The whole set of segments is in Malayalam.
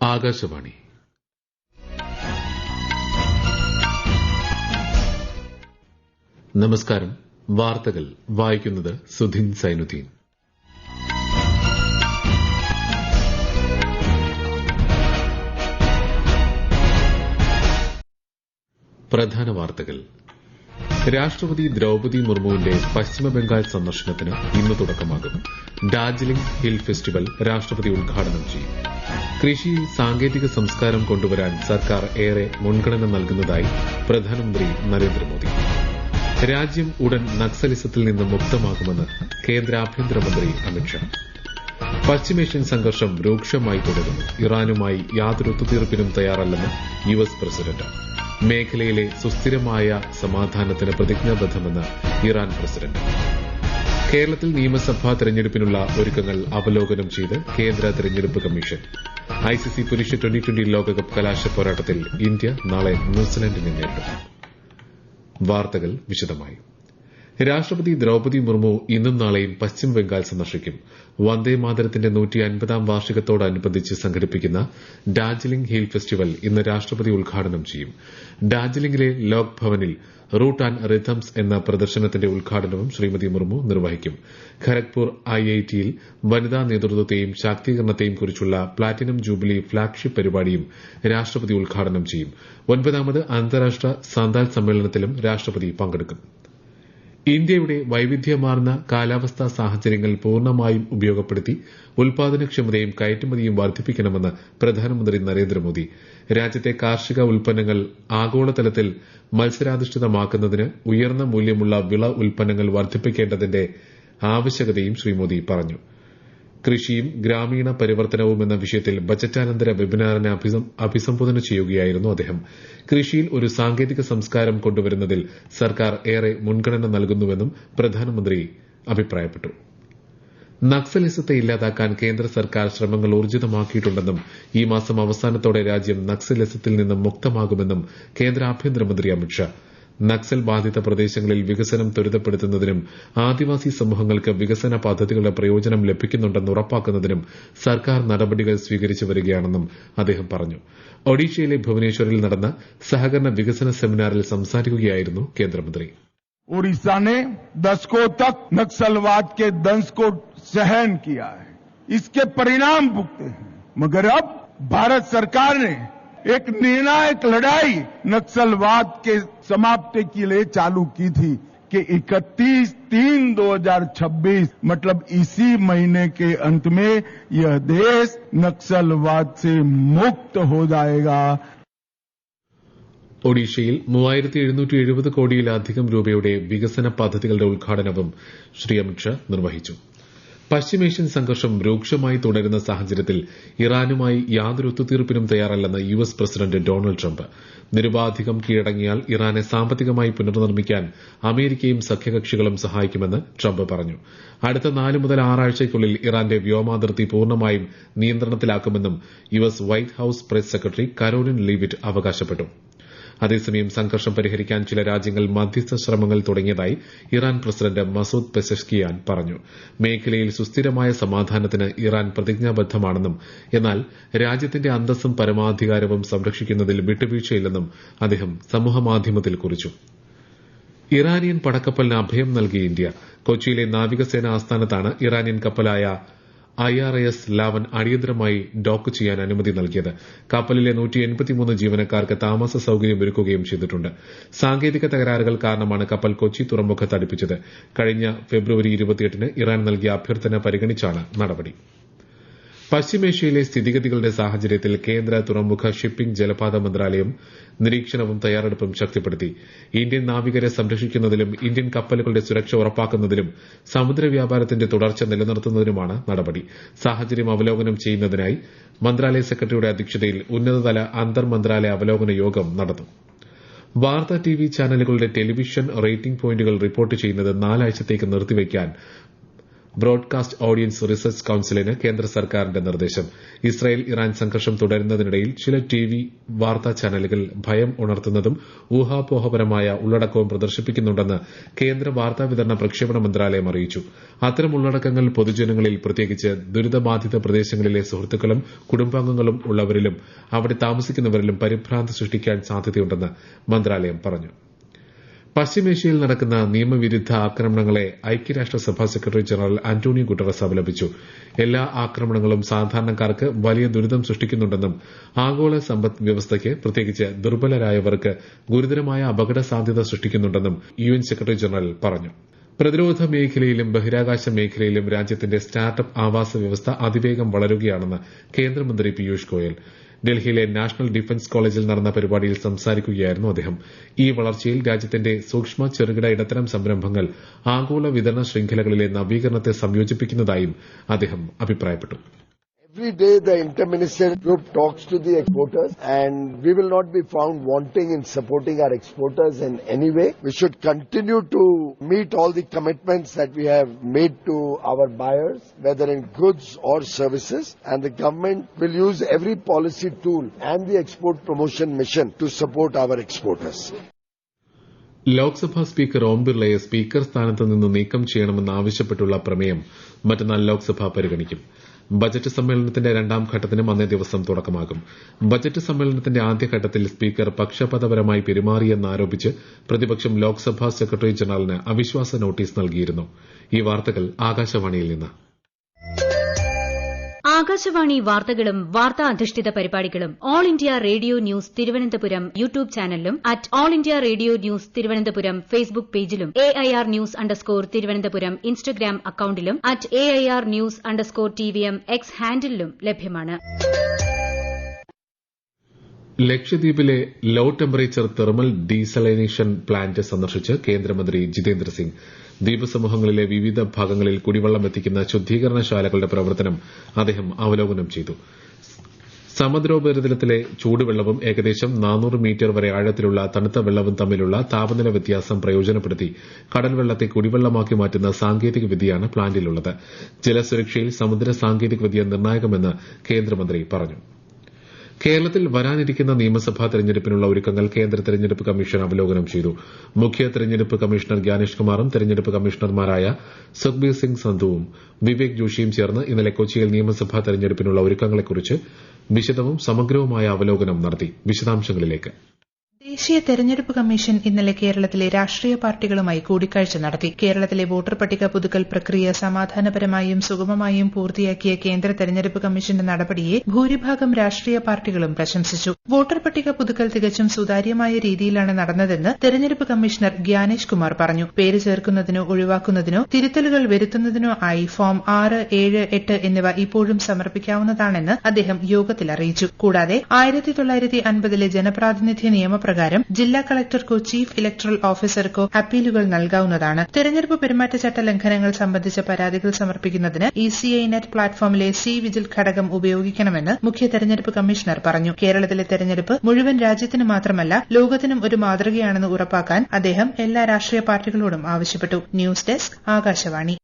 ആകാശവാണി. നമസ്കാരം. വാർത്തകൾ വായിക്കുന്നത് സുധിൻ സൈനുദ്ദീൻ. പ്രധാന വാർത്തകൾ. രാഷ്ട്രപതി ദ്രൌപദി മുർമുവിന്റെ പശ്ചിമബംഗാൾ സന്ദർശനത്തിന് ഇന്ന് തുടക്കമാകും. ഡാർജിലിംഗ് ഹിൽ ഫെസ്റ്റിവൽ രാഷ്ട്രപതി ഉദ്ഘാടനം ചെയ്യും. കൃഷിയിൽ സാങ്കേതിക സംസ്കാരം കൊണ്ടുവരാൻ സർക്കാർ ഏറെ മുൻഗണന നൽകുന്നതായി പ്രധാനമന്ത്രി നരേന്ദ്രമോദി. രാജ്യം ഉടൻ നക്സലിസത്തിൽ നിന്ന് മുക്തമാകുമെന്ന് കേന്ദ്ര ആഭ്യന്തരമന്ത്രി അമിത്ഷാ. പശ്ചിമേഷ്യൻ സംഘർഷം രൂക്ഷമായി തുടരുന്നു. ഇറാനുമായി യാതൊരു ഒത്തുതീർപ്പിനും തയ്യാറല്ലെന്ന് യുഎസ് പ്രസിഡന്റ്. മേഖലയിലെ സുസ്ഥിരമായ സമാധാനത്തിന് പ്രതിജ്ഞാബദ്ധമെന്ന് ഇറാൻ പ്രസിഡന്റ്. കേരളത്തിൽ നിയമസഭാ തെരഞ്ഞെടുപ്പിനുള്ള ഒരുക്കങ്ങൾ അവലോകനം ചെയ്ത് കേന്ദ്ര തെരഞ്ഞെടുപ്പ് കമ്മീഷൻ. ഐസിസി പുരുഷ ട്വന്റി ലോകകപ്പ് കലാശ പോരാട്ടത്തിൽ ഇന്ത്യ നാളെ ന്യൂസിലൻഡിനെ നേരിടും. വാർത്തകൾ വിശദമായി. രാഷ്ട്രപതി ദ്രൌപദി മുർമു ഇന്നും നാളെയും പശ്ചിമബംഗാൾ സന്ദർശിക്കും. വന്ദേമാതരത്തിന്റെ 150ാം വാർഷികത്തോടനുബന്ധിച്ച് സംഘടിപ്പിക്കുന്ന ഡാർജിലിംഗ് ഹിൽ ഫെസ്റ്റിവൽ ഇന്ന് രാഷ്ട്രപതി ഉദ്ഘാടനം ചെയ്യും. ഡാർജിലിംഗിലെ ലോക് ഭവനിൽ റൂട്ട് ആൻഡ് റിഥംസ് എന്ന പ്രദർശനത്തിന്റെ ഉദ്ഘാടനവും ശ്രീമതി മുർമു നിർവഹിക്കും. ഖരഗ്പൂർ ഐഐടിയിൽ വനിതാ നേതൃത്വത്തെയും ശാക്തീകരണത്തെയും കുറിച്ചുള്ള പ്ലാറ്റിനം ജൂബിലി ഫ്ളാഗ്ഷിപ്പ് പരിപാടിയും രാഷ്ട്രപതി ഉദ്ഘാടനം ചെയ്യും. 9ാമത് അന്താരാഷ്ട്ര സാന്താൽ സമ്മേളനത്തിലും രാഷ്ട്രപതി പങ്കെടുക്കും. ഇന്ത്യയുടെ വൈവിധ്യമാർന്ന കാലാവസ്ഥാ സാഹചര്യങ്ങൾ പൂർണ്ണമായും ഉപയോഗപ്പെടുത്തി ഉൽപാദനക്ഷമതയും കയറ്റുമതിയും വർദ്ധിപ്പിക്കണമെന്ന് പ്രധാനമന്ത്രി നരേന്ദ്രമോദി. രാജ്യത്തെ കാർഷിക ഉൽപ്പന്നങ്ങൾ ആഗോളതലത്തിൽ മത്സരാധിഷ്ഠിതമാക്കുന്നതിന് ഉയർന്ന മൂല്യമുള്ള വിള ഉൽപ്പന്നങ്ങൾ വർദ്ധിപ്പിക്കേണ്ടതിന്റെ ആവശ്യകതയും ശ്രീ മോദി പറഞ്ഞു. കൃഷിയും ഗ്രാമീണ പരിവർത്തനവും എന്ന വിഷയത്തിൽ ബജറ്റാനന്തര വെബിനാറിനെ അഭിസംബോധന ചെയ്യുകയായിരുന്നു അദ്ദേഹം. കൃഷിയിൽ ഒരു സാങ്കേതിക സംസ്കാരം കൊണ്ടുവരുന്നതിൽ സർക്കാർ ഏറെ മുൻഗണന നൽകുന്നുവെന്നും പ്രധാനമന്ത്രി അഭിപ്രായപ്പെട്ടു. നക്സലിസത്തെ ഇല്ലാതാക്കാൻ കേന്ദ്ര സർക്കാർ ശ്രമങ്ങൾ ഊർജിതമാക്കിയിട്ടുണ്ടെന്നും ഈ മാസം അവസാനത്തോടെ രാജ്യം നക്സലിസത്തിൽ നിന്ന് മുക്തമാകുമെന്നും കേന്ദ്ര ആഭ്യന്തരമന്ത്രി അമിത്ഷാ. നക്സൽ ബാധിത പ്രദേശങ്ങളിൽ വികസനം ത്വരിതപ്പെടുത്തുന്നതിനും ആദിവാസി സമൂഹങ്ങൾക്ക് വികസന പദ്ധതികളുടെ പ്രയോജനം ലഭിക്കുന്നുണ്ടെന്ന് ഉറപ്പാക്കുന്നതിനും സർക്കാർ നടപടികൾ സ്വീകരിച്ചു വരികയാണെന്നും അദ്ദേഹം പറഞ്ഞു. ഒഡീഷയിലെ ഭുവനേശ്വറിൽ നടന്ന സഹകരണ വികസന സെമിനാറിൽ സംസാരിക്കുകയായിരുന്നു കേന്ദ്രമന്ത്രി. ओडिशा ने दशकों तक नक्सलवाद के दंश को सहन किया है, इसके परिणाम भुगते हैं, मगर अब भारत सरकार ने एक निर्णायक लड़ाई नक्सलवाद के समाप्ति के लिए चालू की थी कि 31/3/2026 मतलब इसी महीने के अंत में यह देश नक्सलवाद से मुक्त हो जाएगा. ഒഡീഷയിൽ 3770 കോടിയിലധികം രൂപയുടെ വികസന പദ്ധതികളുടെ ഉദ്ഘാടനവും ശ്രീ അമിത്ഷാ നിർവഹിച്ചു. പശ്ചിമേഷ്യൻ സംഘർഷം രൂക്ഷമായി തുടരുന്ന സാഹചര്യത്തിൽ ഇറാനുമായി യാതൊരു ഒത്തുതീർപ്പിനും തയ്യാറല്ലെന്ന് യുഎസ് പ്രസിഡന്റ് ഡൊണാൾഡ് ട്രംപ്. നിരുപാധികം കീഴടങ്ങിയാൽ ഇറാനെ സാമ്പത്തികമായി പുനർനിർമ്മിക്കാൻ അമേരിക്കയും സഖ്യകക്ഷികളും സഹായിക്കുമെന്ന് ട്രംപ് പറഞ്ഞു. അടുത്ത 4 മുതൽ 6 ആഴ്ചയ്ക്കുള്ളിൽ ഇറാന്റെ വ്യോമാതിർത്തി പൂർണ്ണമായും നിയന്ത്രണത്തിലാക്കുമെന്നും US White House press secretary Karoline Leavitt അവകാശപ്പെട്ടു. അതേസമയം സംഘർഷം പരിഹരിക്കാൻ ചില രാജ്യങ്ങൾ മധ്യസ്ഥ ശ്രമങ്ങൾ തുടങ്ങിയതായി ഇറാൻ പ്രസിഡന്റ് മസൂദ് പെസഷ്കിയാൻ പറഞ്ഞു. മേഖലയിൽ സുസ്ഥിരമായ സമാധാനത്തിന് ഇറാൻ പ്രതിജ്ഞാബദ്ധമാണെന്നും എന്നാൽ രാജ്യത്തിന്റെ അന്തസ്സും പരമാധികാരവും സംരക്ഷിക്കുന്നതിൽ വിട്ടുവീഴ്ചയില്ലെന്നും അദ്ദേഹം സമൂഹമാധ്യമത്തിൽ കുറിച്ചു. ഇറാനിയൻ പടക്കപ്പലിന് അഭയം നൽകി ഇന്ത്യ. കൊച്ചിയിലെ നാവികസേന ആസ്ഥാനത്താണ് ഇറാനിയൻ കപ്പലായ IRIS ലാവൻ അടിയന്തരമായി ഡോക്ക് ചെയ്യാൻ അനുമതി നൽകിയത്. കപ്പലിലെ 183 ജീവനക്കാർക്ക് താമസ സൌകര്യമൊരുക്കുകയും ചെയ്തിട്ടുണ്ട്. സാങ്കേതിക തകരാറുകൾ കാരണമാണ് കപ്പൽ കൊച്ചി തുറമുഖത്ത് അടുപ്പിച്ചത്. കഴിഞ്ഞ ഫെബ്രുവരി 28-ന് ഇറാൻ നൽകിയ അഭ്യർത്ഥന പരിഗണിച്ചാണ് നടപടി. പശ്ചിമേഷ്യയിലെ സ്ഥിതിഗതികളുടെ സാഹചര്യത്തിൽ കേന്ദ്ര തുറമുഖ ഷിപ്പിംഗ് ജലപാത മന്ത്രാലയം നിരീക്ഷണവും തയ്യാറെടുപ്പും ശക്തിപ്പെടുത്തി. ഇന്ത്യൻ നാവികരെ സംരക്ഷിക്കുന്നതിലും ഇന്ത്യൻ കപ്പലുകളുടെ സുരക്ഷ ഉറപ്പാക്കുന്നതിലും സമുദ്ര വ്യാപാരത്തിന്റെ തുടർച്ച നിലനിർത്തുന്നതിനുമാണ് നടപടി. സാഹചര്യം അവലോകനം ചെയ്യുന്നതിനായി മന്ത്രാലയ സെക്രട്ടറിയുടെ അധ്യക്ഷതയിൽ ഉന്നതതല അന്തർ മന്ത്രാലയ അവലോകന യോഗം നടന്നു. വാർത്താ ടിവി ചാനലുകളുടെ ടെലിവിഷൻ റേറ്റിംഗ് പോയിന്റുകൾ റിപ്പോർട്ട് ചെയ്യുന്നത് 4 ആഴ്ചത്തേക്ക് നിർത്തിവയ്ക്കാൻ ബ്രോഡ്കാസ്റ്റ് ഓഡിയൻസ് റിസർച്ച് കൌൺസിലിന് കേന്ദ്ര സർക്കാരിന്റെ നിർദ്ദേശം. ഇസ്രായേൽ ഇറാൻ സംഘർഷം തുടരുന്നതിനിടയിൽ ചില ടിവി വാർത്താ ചാനലുകൾ ഭയം ഉണർത്തുന്നതും ഊഹാപോഹപരമായ ഉള്ളടക്കവും പ്രദർശിപ്പിക്കുന്നുണ്ടെന്ന് കേന്ദ്ര വാർത്താവിതരണ പ്രക്ഷേപണ മന്ത്രാലയം അറിയിച്ചു. അത്തരം ഉള്ളടക്കങ്ങൾ പൊതുജനങ്ങളിൽ, പ്രത്യേകിച്ച് ദുരിതബാധിത പ്രദേശങ്ങളിലെ സുഹൃത്തുക്കളും കുടുംബാംഗങ്ങളും ഉള്ളവരിലും അവിടെ താമസിക്കുന്നവരിലും പരിഭ്രാന്തി സൃഷ്ടിക്കാൻ സാധ്യതയുണ്ടെന്ന് മന്ത്രാലയം പറഞ്ഞു. പശ്ചിമേഷ്യയിൽ നടക്കുന്ന നിയമവിരുദ്ധ ആക്രമണങ്ങളെ ഐക്യരാഷ്ട്രസഭാ സെക്രട്ടറി ജനറൽ അന്റോണിയോ ഗുട്ടറസ് അപലപിച്ചു. എല്ലാ ആക്രമണങ്ങളും സാധാരണക്കാർക്ക് വലിയ ദുരിതം സൃഷ്ടിക്കുന്നുണ്ടെന്നും ആഗോള സമ്പദ് വ്യവസ്ഥയ്ക്ക്, പ്രത്യേകിച്ച് ദുർബലരായവർക്ക് ഗുരുതരമായ അപകട സാധ്യത സൃഷ്ടിക്കുന്നുണ്ടെന്നും യുഎൻ സെക്രട്ടറി ജനറൽ പറഞ്ഞു. പ്രതിരോധ മേഖലയിലും ബഹിരാകാശ മേഖലയിലും രാജ്യത്തിന്റെ സ്റ്റാർട്ടപ്പ് ആവാസ വ്യവസ്ഥ അതിവേഗം വളരുകയാണെന്ന് കേന്ദ്രമന്ത്രി പീയൂഷ് ഗോയൽ ഡൽഹിയിലെ നാഷണൽ ഡിഫൻസ് കോളേജിൽ നടന്ന പരിപാടിയിൽ സംസാരിക്കുകയായിരുന്നു അദ്ദേഹം. ഈ വളർച്ചയിൽ രാജ്യത്തിന്റെ സൂക്ഷ്മ, ചെറുകിട, ഇടത്തരം സംരംഭങ്ങൾ ആഗോള വിതരണ ശൃംഖലകളിലെ നവീകരണത്തെ സംയോജിപ്പിക്കുന്നതായും അദ്ദേഹം അഭിപ്രായപ്പെട്ടു. Every day the Interministerial Group talks to the exporters, and we will not be found wanting in supporting our exporters in any way. We should continue to meet all the commitments that we have made to our buyers, whether in goods or services, and the government will use every policy tool and the export promotion mission to support our exporters. Lok Sabha speaker Om ബിർളയെ സ്പീക്കർ സ്ഥാനത്ത് നിന്ന് നീക്കം ചെയ്യണമെന്നാവശ്യപ്പെട്ടുള്ള പ്രമേയം മറ്റന്നാൾ ലോക്സഭ പരിഗണിക്കും. ബജറ്റ് സമ്മേളനത്തിന്റെ രണ്ടാം ഘട്ടത്തിനും അന്നേ ദിവസം തുടക്കമാകും. ബജറ്റ് സമ്മേളനത്തിന്റെ ആദ്യഘട്ടത്തിൽ സ്പീക്കർ പക്ഷപാതപരമായി പെരുമാറിയെന്നാരോപിച്ച് പ്രതിപക്ഷം ലോക്സഭാ സെക്രട്ടറി ജനറലിന് അവിശ്വാസ നോട്ടീസ് നൽകിയിരുന്നു. ഈ വാർത്തകൾ ആകാശവാണിയിൽ നിന്ന്. ആകാശവാണി വാർത്തകളും വാർത്താ അധിഷ്ഠിത പരിപാടികളും All India Radio news Thiruvananthapuram YouTube ചാനലിലും at All India Radio news Thiruvananthapuram Facebook പേജിലും AIR ന്യൂസ് _ ഇൻസ്റ്റഗ്രാം അക്കൌണ്ടിലും at AIR news _ TVM X ഹാൻഡിലും ലഭ്യമാണ്. ലക്ഷദ്വീപിലെ low temperature thermal desalination plant സന്ദർശിച്ച് കേന്ദ്രമന്ത്രി ജിതേന്ദ്ര സിംഗ്. ദ്വീപ് സമൂഹങ്ങളിലെ വിവിധ ഭാഗങ്ങളിൽ കുടിവെള്ളം എത്തിക്കുന്ന ശുദ്ധീകരണശാലകളുടെ പ്രവർത്തനം അദ്ദേഹം അവലോകനം ചെയ്തു. സമുദ്രോപരിതലത്തിലെ ചൂടുവെള്ളവും ഏകദേശം 400 മീറ്റർ വരെ ആഴത്തിലുള്ള തണുത്ത വെള്ളവും തമ്മിലുള്ള താപനില വ്യത്യാസം പ്രയോജനപ്പെടുത്തി കടൽവെള്ളത്തെ കുടിവെള്ളമാക്കി മാറ്റുന്ന സാങ്കേതിക വിദ്യയാണ് പ്ലാന്റിലുള്ളത്. ജലസുരക്ഷയിൽ സമുദ്ര സാങ്കേതികവിദ്യ നിർണായകമെന്ന് കേന്ദ്രമന്ത്രി പറഞ്ഞു. കേരളത്തിൽ വരാനിരിക്കുന്ന നിയമസഭാ തെരഞ്ഞെടുപ്പിനുള്ള ഒരുക്കങ്ങൾ കേന്ദ്ര തെരഞ്ഞെടുപ്പ് കമ്മീഷൻ അവലോകനം ചെയ്തു. മുഖ്യ തെരഞ്ഞെടുപ്പ് കമ്മീഷണർ ഗ്യാനേഷ് കുമാറും തെരഞ്ഞെടുപ്പ് കമ്മീഷണർമാരായ സുഖ്ബീർ സിംഗ് സന്ധുവും വിവേക് ജോഷിയും ചേർന്ന് ഇന്നലെ കൊച്ചിയിൽ നിയമസഭാ തെരഞ്ഞെടുപ്പിനുള്ള ഒരുക്കങ്ങളെക്കുറിച്ച് വിശദവും സമഗ്രവുമായ അവലോകനം നടത്തി. വിശദാംശങ്ങളിലേക്ക്. ദേശീയ തെരഞ്ഞെടുപ്പ് കമ്മീഷൻ ഇന്നലെ കേരളത്തിലെ രാഷ്ട്രീയ പാർട്ടികളുമായി കൂടിക്കാഴ്ച നടത്തി. കേരളത്തിലെ വോട്ടർ പട്ടിക പുതുക്കൽ പ്രക്രിയ സമാധാനപരമായും സുഗമമായും പൂർത്തിയാക്കിയ കേന്ദ്ര തെരഞ്ഞെടുപ്പ് കമ്മീഷന്റെ നടപടിയെ ഭൂരിഭാഗം രാഷ്ട്രീയ പാർട്ടികളും പ്രശംസിച്ചു. വോട്ടർ പട്ടിക പുതുക്കൽ തികച്ചും സുതാര്യമായ രീതിയിലാണ് നടന്നതെന്ന് തെരഞ്ഞെടുപ്പ് കമ്മീഷണർ ഗ്യാനേഷ് കുമാർ പറഞ്ഞു. പേര് ചേർക്കുന്നതിനോ ഒഴിവാക്കുന്നതിനോ തിരുത്തലുകൾ വരുത്തുന്നതിനോ ആയി ഫോം 6, 7, 8 എന്നിവ ഇപ്പോഴും സമർപ്പിക്കാവുന്നതാണെന്ന് അദ്ദേഹം യോഗത്തിൽ അറിയിച്ചു. കൂടാതെ 1950 ജനപ്രാതിനിധ്യ നിയമപ്രകാരം ജില്ലാ കളക്ടർക്കോ ചീഫ് ഇലക്ടറൽ ഓഫീസർക്കോ അപ്പീലുകൾ നൽകാവുന്നതാണ്. തെരഞ്ഞെടുപ്പ് പെരുമാറ്റച്ചട്ട ലംഘനങ്ങൾ സംബന്ധിച്ച പരാതികൾ സമർപ്പിക്കുന്നതിന് ECI നെറ്റ് പ്ലാറ്റ്ഫോമിലെ വിജിൽ ഘടകം ഉപയോഗിക്കണമെന്ന് മുഖ്യ തെരഞ്ഞെടുപ്പ് കമ്മീഷണർ പറഞ്ഞു. കേരളത്തിലെ തെരഞ്ഞെടുപ്പ് മുഴുവൻ രാജ്യത്തിന് മാത്രമല്ല ലോകത്തിനും ഒരു മാതൃകയാണെന്ന് ഉറപ്പാക്കാൻ അദ്ദേഹം എല്ലാ രാഷ്ട്രീയ പാർട്ടികളോടും ആവശ്യപ്പെട്ടു. News desk Akashvani.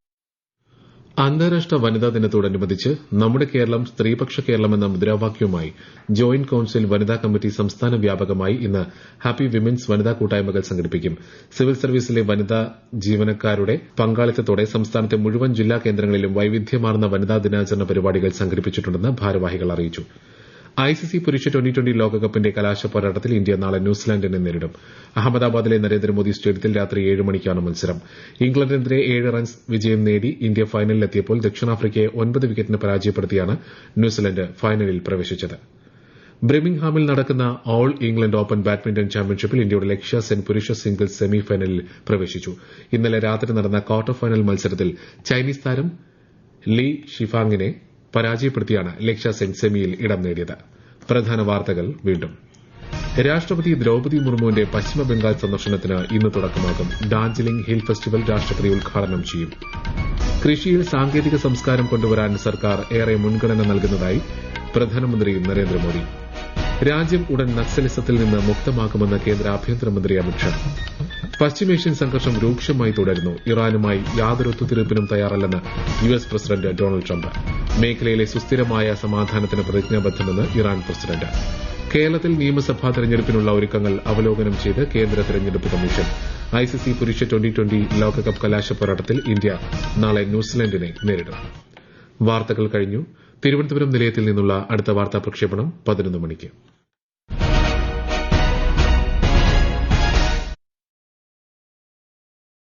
അന്താരാഷ്ട്ര വനിതാ ദിനത്തോടനുബന്ധിച്ച് നമ്മുടെ കേരളം സ്ത്രീപക്ഷ കേരളം എന്ന മുദ്രാവാക്യവുമായി ജോയിന്റ് കൌൺസിൽ വനിതാ കമ്മിറ്റി സംസ്ഥാന വ്യാപകമായി ഇന്ന് ഹാപ്പി വിമൻസ് വനിതാ കൂട്ടായ്മകൾ സംഘടിപ്പിക്കും. സിവിൽ സർവീസിലെ വനിതാ ജീവനക്കാരുടെ പങ്കാളിത്തത്തോടെ സംസ്ഥാനത്തെ മുഴുവൻ ജില്ലാ കേന്ദ്രങ്ങളിലും വൈവിധ്യമാർന്ന വനിതാ ദിനാചരണ പരിപാടികൾ സംഘടിപ്പിച്ചിട്ടുണ്ടെന്ന് ഭാരവാഹികൾ അറിയിച്ചു. ICC പുരുഷ ട്വന്റി ലോകകപ്പിന്റെ കലാശ പോരാട്ടത്തിൽ ഇന്ത്യ നാളെ ന്യൂസിലാൻഡിനെ നേരിടും. അഹമ്മദാബാദിലെ നരേന്ദ്രമോദി സ്റ്റേഡിയത്തിൽ രാത്രി 7 മണിക്കാണ് മത്സരം. ഇംഗ്ലണ്ടിനെതിരെ 7 റൺസ് വിജയം നേടി ഇന്ത്യ ഫൈനലിലെത്തിയപ്പോൾ ദക്ഷിണാഫ്രിക്കയെ 9 വിക്കറ്റിന് പരാജയപ്പെടുത്തിയാണ് ന്യൂസിലൻഡ് ഫൈനലിൽ പ്രവേശിച്ചത്. ബ്രിമിംഗ്ഹാമിൽ നടക്കുന്ന ഓൾ ഇംഗ്ലണ്ട് ഓപ്പൺ ബാഡ്മിന്റൺ ചാമ്പ്യൻഷിപ്പിൽ ഇന്ത്യയുടെ ലക്ഷ്യ സെൻ പുരുഷ സിംഗിൾസ് സെമി ഫൈനലിൽ പ്രവേശിച്ചു. ഇന്നലെ രാത്രി നടന്ന ക്വാർട്ടർ ഫൈനൽ മത്സരത്തിൽ ചൈനീസ് താരം ലീ ഷിഫാങ്ങിനെ പരാജയപ്പെടുത്തിയാണ് ലക്ഷ്യ സെൻ സെമിയിൽ ഇടം നേടിയത്. പ്രധാന വാർത്തകൾ വീണ്ടും. രാഷ്ട്രപതി ദ്രൌപതി മുർമുവിന്റെ പശ്ചിമബംഗാൾ സന്ദർശനത്തിന് ഇന്ന് തുടക്കമാകും. ഡാർജിലിംഗ് ഹിൽ ഫെസ്റ്റിവൽ രാഷ്ട്രപതി ഉദ്ഘാടനം ചെയ്യും. കൃഷിയിൽ സാങ്കേതിക സംസ്കാരം കൊണ്ടുവരാൻ സർക്കാർ ഏറെ മുൻഗണന നൽകുന്നതായി പ്രധാനമന്ത്രി നരേന്ദ്രമോദി. രാജ്യം ഉടൻ നക്സലിസത്തിൽ നിന്ന് മുക്തമാക്കുമെന്ന് കേന്ദ്ര ആഭ്യന്തരമന്ത്രി അമിത്ഷാ. പശ്ചിമേഷ്യൻ സംഘർഷം രൂക്ഷമായി തുടരുന്നു. ഇറാനുമായി യാതൊരു ഒത്തുതീർപ്പിനും തയ്യാറല്ലെന്ന് യുഎസ് പ്രസിഡന്റ് ഡൊണാൾഡ് ട്രംപ്. മേഖലയിലെ സുസ്ഥിരമായ സമാധാനത്തിന് പ്രതിജ്ഞാബദ്ധമെന്ന് ഇറാൻ പ്രസിഡന്റ്. കേരളത്തിൽ നിയമസഭാ തെരഞ്ഞെടുപ്പിനുള്ള ഒരുക്കങ്ങൾ അവലോകനം ചെയ്ത് കേന്ദ്ര തെരഞ്ഞെടുപ്പ് കമ്മീഷൻ. ഐസിസി പുരുഷ ട്വന്റി ലോകകപ്പ് കലാശപ്പോരാട്ടത്തിൽ ഇന്ത്യ നാളെ ന്യൂസിലൻഡിനെ നേരിടും. വാർത്തകൾ കഴിഞ്ഞു. തിരുവനന്തപുരം നിലയത്തിൽ നിന്നുള്ള അടുത്ത വാർത്താ പ്രക്ഷേപണം 11 മണിക്ക്.